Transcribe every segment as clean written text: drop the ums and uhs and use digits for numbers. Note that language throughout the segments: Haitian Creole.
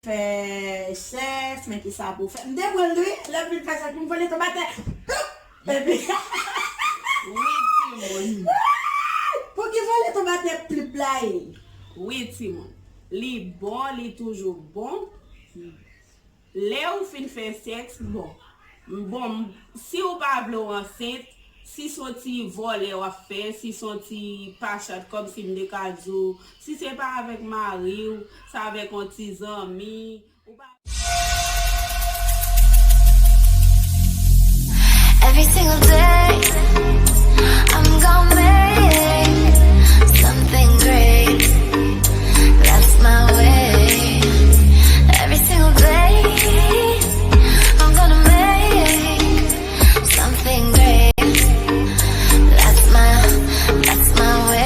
Fè chès, men ki sa pou fè. Mde bon lui, lè pi fè sa ki m'vole to batè. Epi. Oui, Timon. Pou ki vole to batè pli play. Oui, Timon. Li bon, li toujou bon. Lè ou fin fè seks, bon. Bon, si ou pa vle ou anset, si son ti vole ou a fè, si son ti pachat kom si mde kadzou, si se pa avèk mari ou, sa avèk an ti zami, ou pa... Every single day, I'm gonna make something great. That's my way. Every single day, I'm gonna make something great. That's my way.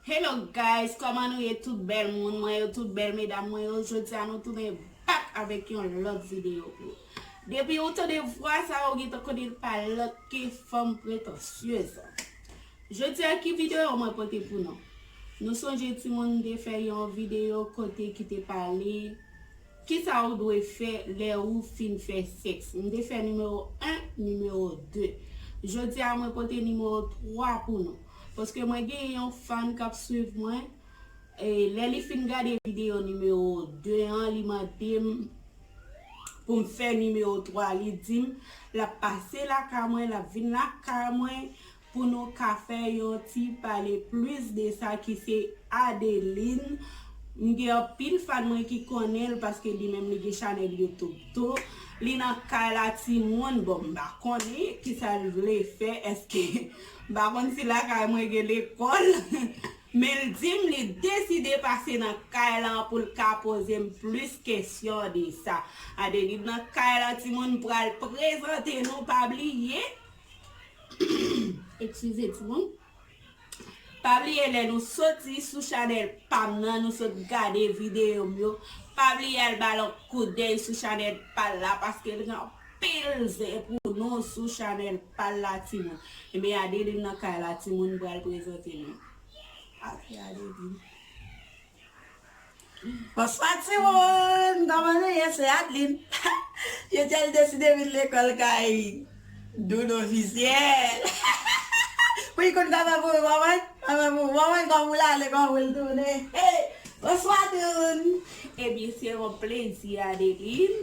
Hello guys, koman nou ye tout bel moun, mwen yo tout bel medam, mwen yo jodi an nou tounen bak avèk yon lot video. Depi ou te de vwa sa ou gita konil pa lot ke fom pretensyeuse. Jodi an ki video yo mwen pote pou nou. Nou sonje ti moun de fè yon video kote ki te pale, ki sa ou dwe fè le ou fin fè seks. Mwen de fè numero 1, numero 2. Jodi an mwen pote numero 3 pou nou. Paske mwen gen yon fan kap suiv mwen, lè li fin gade video numero 2 an, li man dim pou m fè numero 3, li dim la pase la ka mwen, la vin la ka mwen, pou nou ka fè yon ti pale plus de sa ki se Adeline. M gen pil fan mwen ki konel paske li menm li gen chanel YouTube to. Li nan ka la ti moun bon ba konne ki sa vle fè eske ba kon si la ka mwen gen l'ekol men dim li deside pase nan ka la pou ka pose plus kesyon de sa. Adeline nan ka la ti moun pral prezante nou pabliye excuse ti moun pabliye le nou soti sou chanel pam nan nou sot gade video myo. Pabli el balon koudey sou chanel pal la paske li nan pilze pou nou sou chanel pal la Timon. Ebe Adeline nan kay la Timon bral prezente nou. Ake Adeline. Bonsoir Timon, damane yese Adeline. Yo tel deside vin l'ekol kay doun ofisyel. Pou yi kon kama pou waman kon mou la le kon mou l'doune. Hey, bonsoir doun. Ebi se yon plensi Adeline.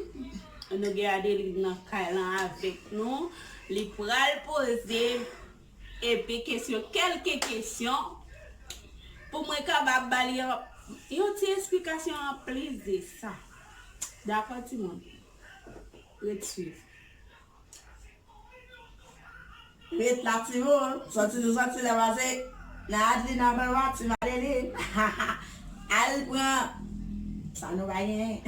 Nou gen Adeline nan kailan avek nou. Li pral pose epi kesyon, kelke kesyon pou mwen kabab bali yon ti eksplikasyon an plis de sa. D'akon Timon? Ret suiv. Ret la Timon, soti le wase na Adeline nan mwen wak ti Adeline. Al pran. Ça nous va rien.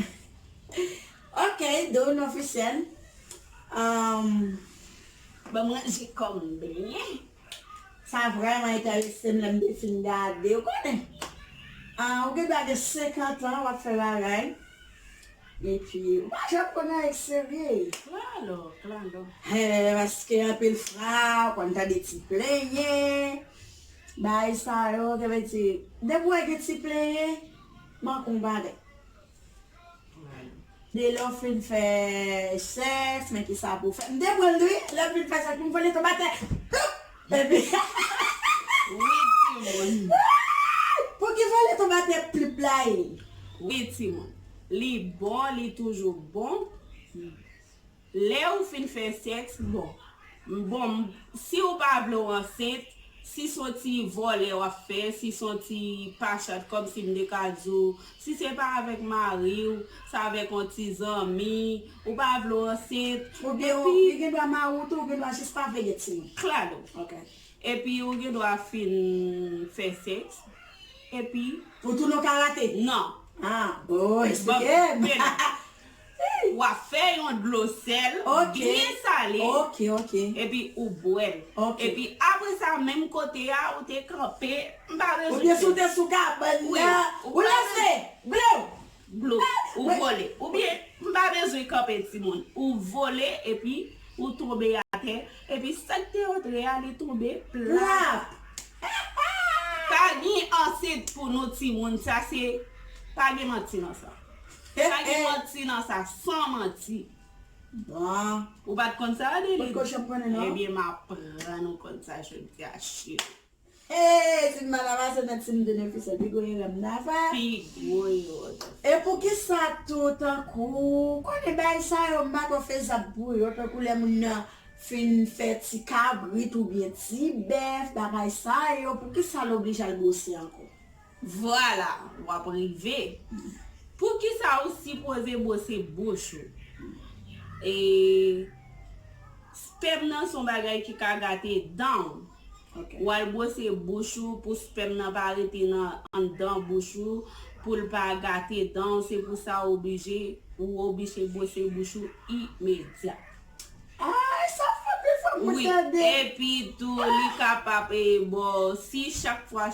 Ok, doun officiel. Ben moi j'ai comme bien. Ça vraiment intéressé me de film garder. Vous connaissez? On regarde 50 ans, on va faire la reine. Et puis, moi je connais sérieux. Claro. Parce que un peu le frère, quand t'as des petits players, bah ça, on va dire, des fois que tu players, moi combat. De lò fin fè chès, men ki sa pou fè. Mde bon lui, lè fin fè sa ki m'vole to batè. Epi. Oui, Timon. Pou ki vole to batè pli play. Oui, Timon. Li bon, li toujou bon. Lè ou fin fè seks, bon. Bon, si ou pa vle ou anset, si son ti vole ou a fè, si son ti pachat kom si mde kadzou, si se pa avèk mari ou, sa avèk an ti zami, ou pa vle ou anset. Ou gen do a ma ou tou, ou gen do a jis pa veye ti. Claro. Ok. Epi ou gen do a fin fè seks. Epi... Ou tou nou karate? Non. Ah, bo, explike. Ou a fè yon glosel, bien salé. Ok. Epi ou bouel. Epi apre sa menm kote ya ou te kampe. Ou bien sou te sou ka, ou lase, blou. Blou, ou volé. Ou bien, m'pa besoin camper ti moun. Ou volé et puis ou tomber à terre et puis ça te rentre aller tomber plat. Plap. Ka gen enceinte pour nous ti moun, ça c'est pas gen menti dans ça. Pas gen menti dans ça, sans menti. Bon. Ou pas de comme ça de Pas de cochon prendre, non? Eh bien, ma prend nous comme ça, je te cache. Si malava se net si m dene fise pi goye rem na fa. Figo yo. E pou ki sa tout an kou, kone bay sa yo mba ko fe zabou yo, tan kou le moun nan fin fe ti kabrit ou bien ti bef, bagay sa yo, pou ki sa l'oblige al gosi anko. Voilà, ou ap rive. Pour qui ça aussi pose bosser bouche. Et sperme nan son bagay ki ka gâté dans. Ok. Ou al bosser bouche pour sperme nan pa arrêter nan en dans bouche pour le pas gâter dans, c'est pour ça obligé bosser bouche immédiat. Ah, sa fa pe fa Oui, moutade. et puis tout, li capable bon, si chaque fois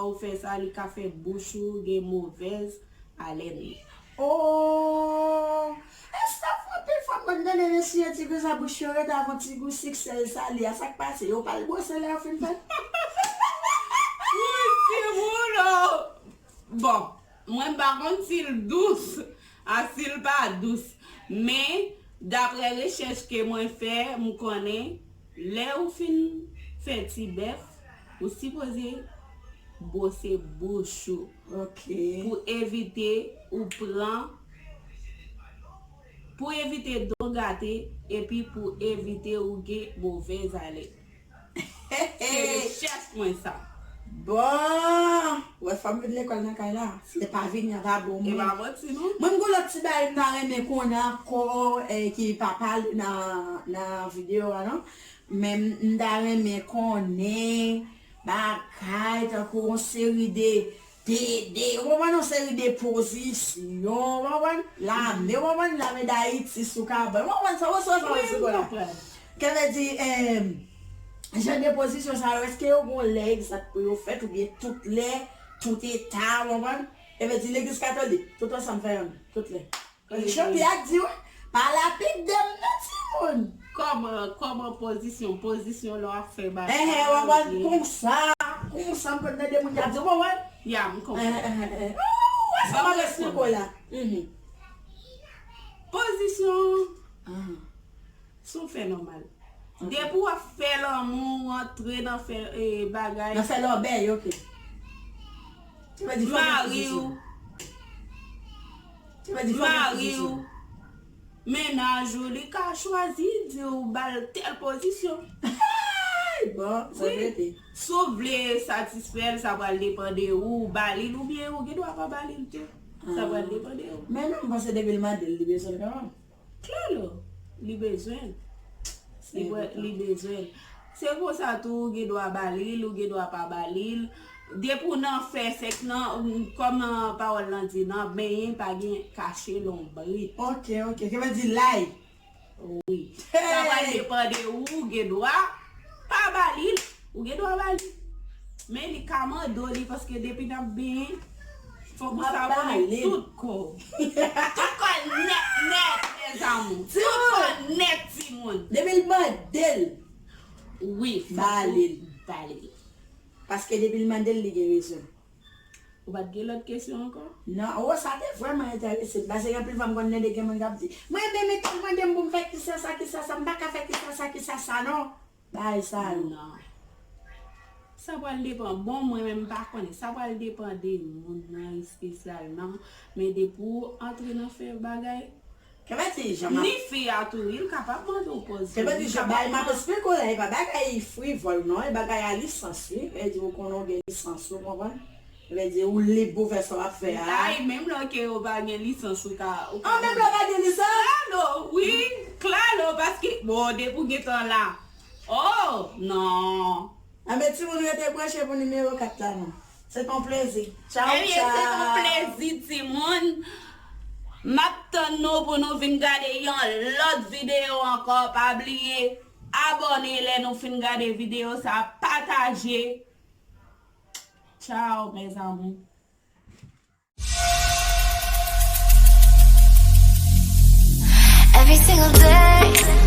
ou fait ça, li ka fait bouche gen mauvaise haleine. Oh, sa fa pe fa moutade ne si ti go sa bouchore davant ti go siksel sa li a sak pase, yo pal bose le fin fait. Oui, c'est bon. Bon, moi par contre s'il douce, s'il pas douce, mais d'après recherche que moi fait, me connais, là ou fin fait ti bœuf, ou supposé bosser bouche Ok. pour éviter ou prendre pour éviter de gâter et puis pour éviter ou gen mauvaise haleine. C'est recherche moi ça. Bon, ouais, femme de l'école nan kay la, c'est pas venir va bon. Et pas menti non? Mwen go lot ti bay m nan reme kon anko ki pa pal nan video anon. Men m da reme konen bakay tan kon seri de wawan an seri de pozisyon, wawan lame da iti sou kabay, wawan sa la. Ke ve di, jen de pozisyon sa yo, eske yo gon leg sak pou yo fet ou bien tout le, tout etat, wawan? E ve di l'Eglise catholique, tout ensemble fait tout les. Je puis a dit ouais, par la pique de notre monde. Comme position là fait ba. Ouais, comme ça, quand on a des monde a dit ouais. Ya, m comprends. Ouais, ça va rester quoi là. Position son fait normal. Dès pour faire l'amour, entrer dans faire bagay. On fait l'obéi, OK. Tu vas dire Mario. Tu vas dire Mario. Ménage ou li ka choisi di ou bal telle position. Bon, ça veut dire. Sauf vle satisfaire, ça va dépendre ou balil ou bien ou ki doit pas balil tout. Ça va dépendre ou. Mais non, parce que depuis le matin, il besoin quand même. Claro, li besoin. Li besoin. C'est pour ça tout ki doit balil ou ki doit pas balil. Dès pour nan faire c'est que non comme parole nan dit non ben pas gen cacher l'ombre. OK. Qui veut dire lie. Oui. Ça va dépendre ou gen doit pas balil ou gen doit balil. Mais li kamando li parce que depuis nan ben faut que ça va tout corps. Tout corps net les amours. Tout corps net ti moun. Depuis le modèle. Oui, Balil. Parce que depuis le modèle, il y a raison. Ou va gen l'autre question encore? Non, oh, ça t'est vraiment intéressé. Parce que plus femme connaît des gamins qui disent, moi, mais tellement de bon fait qui ça, me pas faire qui ça, non. Bah, ça, Non. Ça va dépendre. Bon, moi-même, pas connaître. Ça va dépendre des gens spécialement. Mais de pour entrer dans faire bagay. Que va-t-il, Jean-Marc? Ni fait à tout, il est capable de opposer. Que va-t-il, Jean-Marc? Il m'a expliqué qu'il y a pas bagay frivole, non? Il y a bagay à licence, il dit qu'on a une licence, vous comprenez? Il va dire, où les beaux façons à faire. Ah, même là, que vous avez une licence, vous avez. Ah, même là, pas de licence? Claro, oui, claro, parce que, bon, depuis que temps là. Oh, non. Ah, mais si vous voulez être branché pour le numéro 4 là, non? C'est ton plaisir. Ciao, Eh bien, c'est mon plaisir, Timon. Maintenant, pour nous venir regarder l'autre vidéo encore, pas oublier, abonnez-les, nous venir regarder vidéo, ça partager. Ciao, mes amis. Every single day